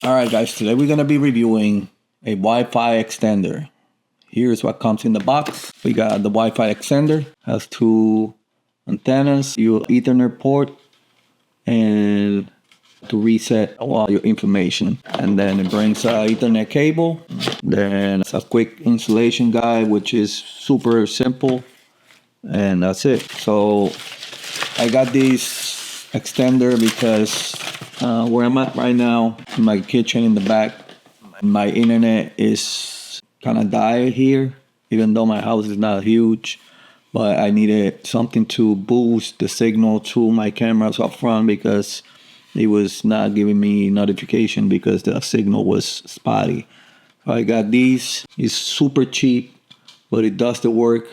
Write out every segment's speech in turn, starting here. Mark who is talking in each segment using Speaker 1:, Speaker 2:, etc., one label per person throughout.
Speaker 1: Alright guys, today we're going to be reviewing a Wi-Fi extender. Here's what comes in the box. We got the Wi-Fi extender, has two antennas, your Ethernet port, and to reset all your information. And then it brings an Ethernet cable, then a quick installation guide which is super simple, and that's it. So I got this extender because where I'm at right now, in my kitchen in the back, my internet is kind of died here, even though my house is not huge. But I needed something to boost the signal to my cameras up front because it was not giving me notification because the signal was spotty. So I got these. It's super cheap, but it does the work.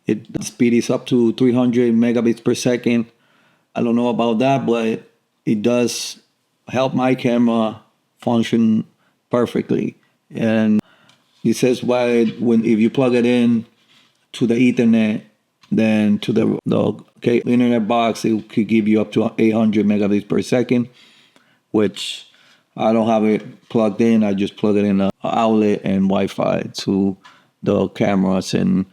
Speaker 1: The speed is up to 300 megabits per second. I don't know about that, but it does help my camera function perfectly. And it says if you plug it in to the Ethernet, then to the internet box, it could give you up to 800 megabits per second, which I don't have it plugged in. I just plug it in an outlet and Wi-Fi to the cameras, and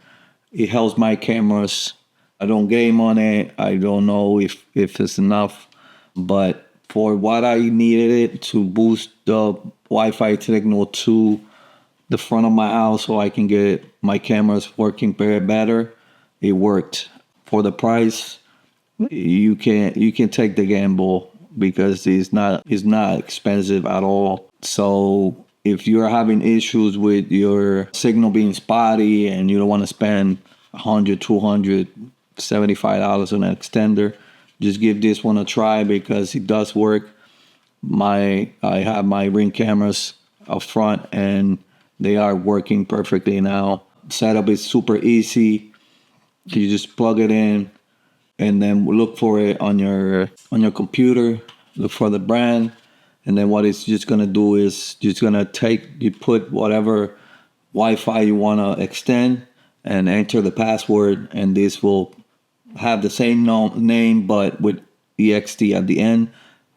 Speaker 1: it helps my cameras. I don't game on it. I don't know if it's enough, but for what I needed it to boost the Wi-Fi signal to the front of my house so I can get my cameras working better, it worked. For the price, you can take the gamble because it's not expensive at all. So if you're having issues with your signal being spotty and you don't want to spend $100, $200, $75 on an extender, just give this one a try because it does work. I have my Ring cameras up front and they are working perfectly now. Setup is super easy. You just plug it in and then look for it on your computer. Look for the brand, and then what it's just gonna do is you put whatever Wi-Fi you wanna extend and enter the password, and this will have the same name but with ext at the end,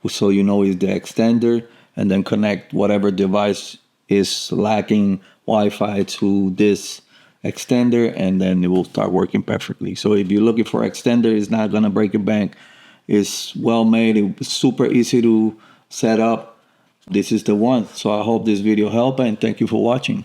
Speaker 1: so you know it's the extender, and then connect whatever device is lacking Wi-Fi to this extender, and then it will start working perfectly. So if you're looking for extender, it's not gonna break your bank. It's well made. It's super easy to set up. This is the one. So I hope this video helped, and thank you for watching.